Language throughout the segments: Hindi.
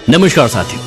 नमस्कार साथियों,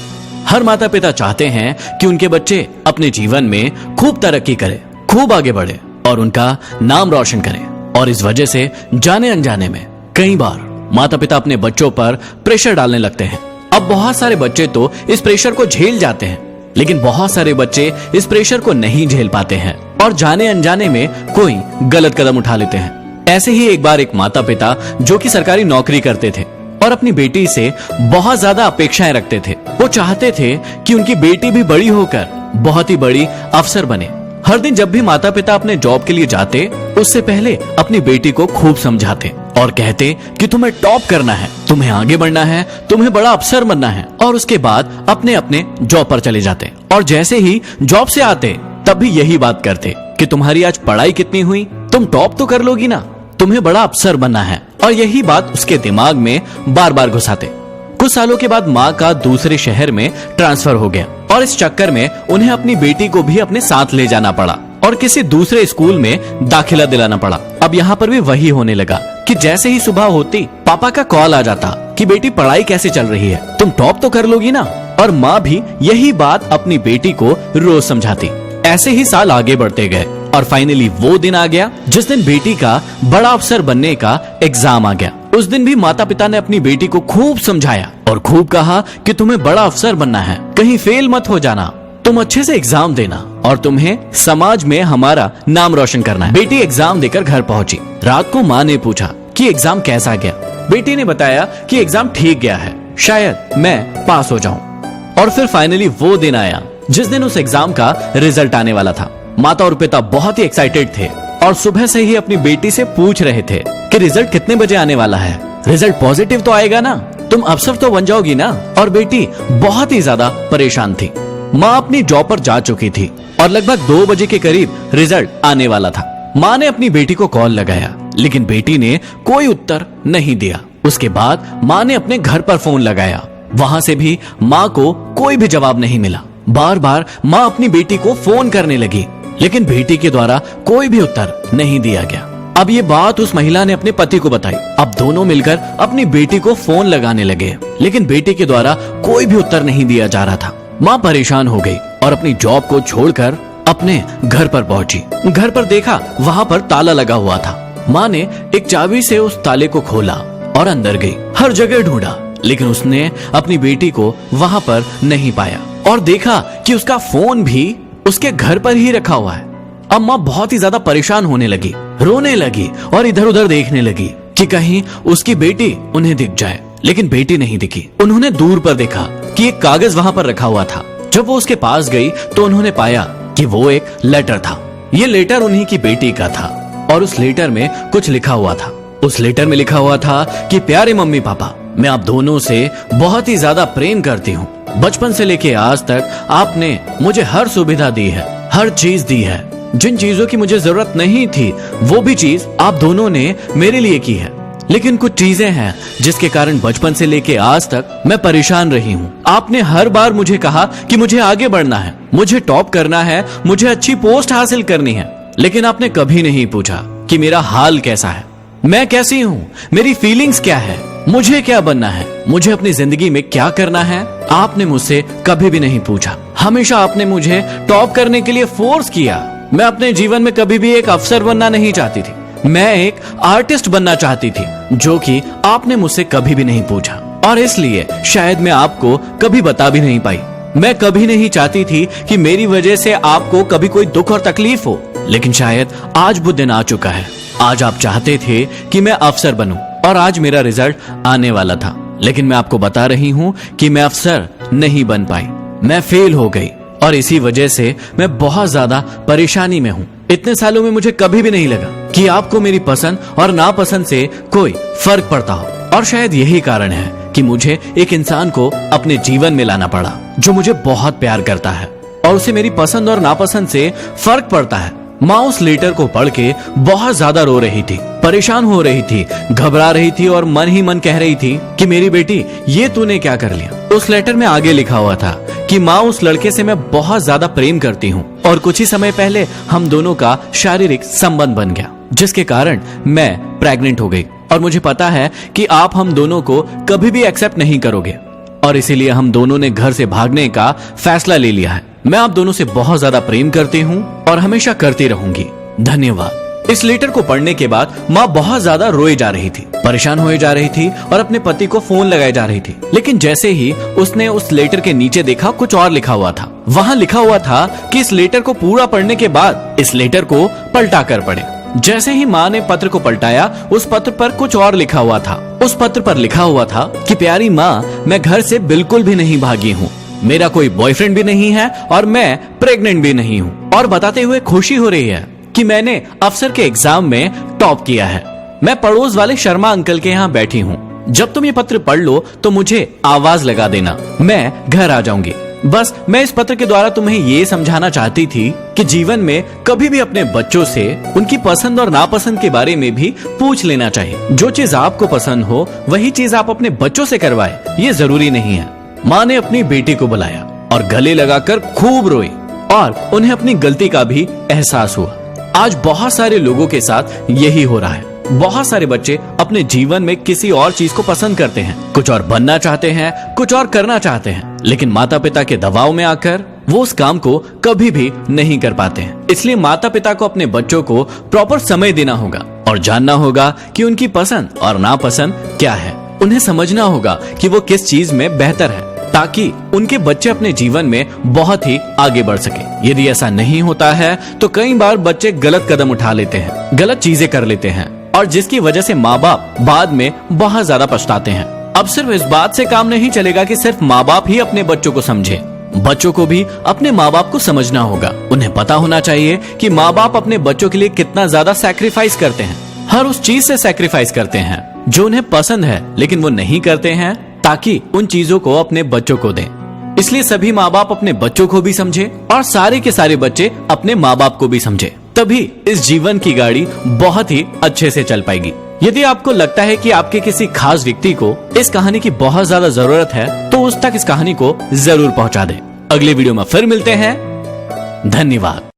हर माता पिता चाहते हैं कि उनके बच्चे अपने जीवन में खूब तरक्की करें, खूब आगे बढ़े और उनका नाम रोशन करें। और इस वजह से जाने अनजाने में कई बार माता पिता अपने बच्चों पर प्रेशर डालने लगते हैं। अब बहुत सारे बच्चे तो इस प्रेशर को झेल जाते हैं, लेकिन बहुत सारे बच्चे इस प्रेशर को नहीं झेल पाते हैं और जाने अनजाने में कोई गलत कदम उठा लेते हैं। ऐसे ही एक बार एक माता पिता जो कि सरकारी नौकरी करते थे और अपनी बेटी से बहुत ज्यादा अपेक्षाएं रखते थे। वो चाहते थे कि उनकी बेटी भी बड़ी होकर बहुत ही बड़ी अफसर बने। हर दिन जब भी माता पिता अपने जॉब के लिए जाते, उससे पहले अपनी बेटी को खूब समझाते और कहते कि तुम्हें टॉप करना है, तुम्हें आगे बढ़ना है, तुम्हें बड़ा अफसर बनना है। और उसके बाद अपने अपने जॉब पर चले जाते और जैसे ही जॉब से आते तब भी यही बात करते कि तुम्हारी आज पढ़ाई कितनी हुई, तुम टॉप तो कर लोगी ना, तुम्हें बड़ा अफसर बनना है। और यही बात उसके दिमाग में बार बार घुसाते। कुछ सालों के बाद माँ का दूसरे शहर में ट्रांसफर हो गया और इस चक्कर में उन्हें अपनी बेटी को भी अपने साथ ले जाना पड़ा और किसी दूसरे स्कूल में दाखिला दिलाना पड़ा। अब यहाँ पर भी वही होने लगा कि जैसे ही सुबह होती पापा का कॉल आ जाता कि बेटी पढ़ाई कैसे चल रही है, तुम टॉप तो कर लोगी ना। और माँ भी यही बात अपनी बेटी को रोज समझाती। ऐसे ही साल आगे बढ़ते गए और फाइनली वो दिन आ गया जिस दिन बेटी का बड़ा अफसर बनने का एग्जाम आ गया। उस दिन भी माता पिता ने अपनी बेटी को खूब समझाया और खूब कहा कि तुम्हें बड़ा अफसर बनना है, कहीं फेल मत हो जाना, तुम अच्छे से एग्जाम देना और तुम्हें समाज में हमारा नाम रोशन करना है। बेटी एग्जाम देकर घर पहुंची। रात को माँ ने पूछा कि एग्जाम कैसा गया। बेटी ने बताया कि एग्जाम ठीक गया है, शायद मैं पास हो जाऊं। और फिर फाइनली वो दिन आया जिस दिन उस एग्जाम का रिजल्ट आने वाला था। माता और पिता बहुत ही एक्साइटेड थे और सुबह से ही अपनी बेटी से पूछ रहे थे कि रिजल्ट कितने बजे आने वाला है, रिजल्ट पॉजिटिव तो आएगा ना, तुम अफसर तो बन जाओगी ना। और बेटी बहुत ही ज्यादा परेशान थी। माँ अपनी जॉब पर जा चुकी थी और लगभग 2 बजे के करीब रिजल्ट आने वाला था। माँ ने अपनी बेटी को कॉल लगाया, लेकिन बेटी ने कोई उत्तर नहीं दिया। उसके बाद माँ ने अपने घर पर फोन लगाया, वहां से भी माँ को कोई भी जवाब नहीं मिला। बार बार माँ अपनी बेटी को फोन करने लगी, लेकिन बेटी के द्वारा कोई भी उत्तर नहीं दिया गया। अब ये बात उस महिला ने अपने पति को बताई। अब दोनों मिलकर अपनी बेटी को फोन लगाने लगे, लेकिन बेटी के द्वारा कोई भी उत्तर नहीं दिया जा रहा था। माँ परेशान हो गई और अपनी जॉब को छोड़कर अपने घर पर पहुंची। घर पर देखा वहां पर ताला लगा हुआ था। माँ ने एक चाबी से उस ताले को खोला और अंदर गई। हर जगह ढूंढा, लेकिन उसने अपनी बेटी को वहां पर नहीं पाया और देखा कि उसका फोन भी उसके घर पर ही रखा हुआ है। अब माँ बहुत ही ज्यादा परेशान होने लगी, रोने लगी और इधर उधर देखने लगी कि कहीं उसकी बेटी उन्हें दिख जाए, लेकिन बेटी नहीं दिखी। उन्होंने दूर पर देखा कि एक कागज वहां पर रखा हुआ था। जब वो उसके पास गई तो उन्होंने पाया कि वो एक लेटर था। ये लेटर उन्हीं की बेटी का था और उस लेटर में कुछ लिखा हुआ था। उस लेटर में लिखा हुआ था कि प्यारे मम्मी पापा, मैं आप दोनों से बहुत ही ज्यादा प्रेम करती हूँ। बचपन से लेके आज तक आपने मुझे हर सुविधा दी है, हर चीज दी है। जिन चीजों की मुझे जरूरत नहीं थी वो भी चीज आप दोनों ने मेरे लिए की है। लेकिन कुछ चीजें हैं जिसके कारण बचपन से लेके आज तक मैं परेशान रही हूँ। आपने हर बार मुझे कहा कि मुझे आगे बढ़ना है, मुझे टॉप करना है, मुझे अच्छी पोस्ट हासिल करनी है, लेकिन आपने कभी नहीं पूछा कि मेरा हाल कैसा है, मैं कैसी हूँ, मेरी फीलिंग्स क्या है, मुझे क्या बनना है, मुझे अपनी जिंदगी में क्या करना है। आपने मुझसे कभी भी नहीं पूछा। हमेशा आपने मुझे टॉप करने के लिए फोर्स किया। मैं अपने जीवन में कभी भी एक अफसर बनना नहीं चाहती थी, मैं एक आर्टिस्ट बनना चाहती थी, जो कि आपने मुझसे कभी भी नहीं पूछा और इसलिए शायद मैं आपको कभी बता भी नहीं पाई। मैं कभी नहीं चाहती थी कि मेरी वजह से आपको कभी कोई दुख और तकलीफ हो, लेकिन शायद आज वो दिन आ चुका है। आज आप चाहते थे कि मैं अफसर बनूं और आज मेरा रिजल्ट आने वाला था, लेकिन मैं आपको बता रही हूँ कि मैं अफसर नहीं बन पाई, मैं फेल हो गई और इसी वजह से मैं बहुत ज्यादा परेशानी में हूँ। इतने सालों में मुझे कभी भी नहीं लगा कि आपको मेरी पसंद और नापसंद से कोई फर्क पड़ता हो और शायद यही कारण है कि मुझे एक इंसान को अपने जीवन में लाना पड़ा जो मुझे बहुत प्यार करता है और उसे मेरी पसंद और नापसंद से फर्क पड़ता है। माँ उस लेटर को पढ़ के बहुत ज्यादा रो रही थी, परेशान हो रही थी, घबरा रही थी और मन ही मन कह रही थी कि मेरी बेटी ये तूने क्या कर लिया। उस लेटर में आगे लिखा हुआ था कि माँ उस लड़के से मैं बहुत ज्यादा प्रेम करती हूँ और कुछ ही समय पहले हम दोनों का शारीरिक संबंध बन गया, जिसके कारण मैं प्रेग्नेंट हो गई और मुझे पता है कि आप हम दोनों को कभी भी एक्सेप्ट नहीं करोगे। और इसीलिए हम दोनों ने घर से भागने का फैसला ले लिया है। मैं आप दोनों से बहुत ज्यादा प्रेम करती हूँ और हमेशा करती रहूंगी। धन्यवाद। इस लेटर को पढ़ने के बाद माँ बहुत ज्यादा रोए जा रही थी, परेशान होए जा रही थी और अपने पति को फोन लगाए जा रही थी। लेकिन जैसे ही उसने उस लेटर के नीचे देखा, कुछ और लिखा हुआ था। वहाँ लिखा हुआ था कि इस लेटर को पूरा पढ़ने के बाद इस लेटर को पलटा कर पढ़े। जैसे ही माँ ने पत्र को पलटाया, उस पत्र पर कुछ और लिखा हुआ था। उस पत्र पर लिखा हुआ था कि प्यारी माँ, मैं घर से बिल्कुल भी नहीं भागी हूँ, मेरा कोई बॉयफ्रेंड भी नहीं है और मैं प्रेग्नेंट भी नहीं हूँ। और बताते हुए खुशी हो रही है कि मैंने अफसर के एग्जाम में टॉप किया है। मैं पड़ोस वाले शर्मा अंकल के यहाँ बैठी हूँ। जब तुम ये पत्र पढ़ लो तो मुझे आवाज लगा देना, मैं घर आ जाऊंगी। बस मैं इस पत्र के द्वारा तुम्हें ये समझाना चाहती थी कि जीवन में कभी भी अपने बच्चों से उनकी पसंद और नापसंद के बारे में भी पूछ लेना चाहिए। जो चीज आपको पसंद हो वही चीज आप अपने बच्चों से करवाए, ये जरूरी नहीं है। माँ ने अपनी बेटी को बुलाया और गले लगाकर खूब रोई और उन्हें अपनी गलती का भी एहसास हुआ। आज बहुत सारे लोगों के साथ यही हो रहा है। बहुत सारे बच्चे अपने जीवन में किसी और चीज को पसंद करते हैं, कुछ और बनना चाहते हैं, कुछ और करना चाहते हैं, लेकिन माता पिता के दबाव में आकर वो उस काम को कभी भी नहीं कर पाते हैं। इसलिए माता पिता को अपने बच्चों को प्रॉपर समय देना होगा और जानना होगा कि उनकी पसंद और नापसंद क्या है। उन्हें समझना होगा कि वो किस चीज में बेहतर है, ताकि उनके बच्चे अपने जीवन में बहुत ही आगे बढ़ सके। यदि ऐसा नहीं होता है तो कई बार बच्चे गलत कदम उठा लेते हैं, गलत चीजें कर लेते हैं और जिसकी वजह से माँ बाप बाद में बहुत ज्यादा पछताते हैं। अब सिर्फ इस बात से काम नहीं चलेगा कि सिर्फ माँ बाप ही अपने बच्चों को समझे, बच्चों को भी अपने माँ बाप को समझना होगा। उन्हें पता होना चाहिए कि माँ बाप अपने बच्चों के लिए कितना ज्यादा सैक्रिफाइस करते हैं, हर उस चीज से सैक्रिफाइस करते हैं जो उन्हें पसंद है, लेकिन वो नहीं करते हैं ताकि उन चीजों को अपने बच्चों को दें। इसलिए सभी माँ बाप अपने बच्चों को भी समझे और सारे के सारे बच्चे अपने माँ बाप को भी समझे, तभी इस जीवन की गाड़ी बहुत ही अच्छे से चल पाएगी। यदि आपको लगता है कि आपके किसी खास व्यक्ति को इस कहानी की बहुत ज्यादा जरूरत है तो उस तक इस कहानी को जरूर पहुंचा दें। अगले वीडियो में फिर मिलते हैं। धन्यवाद।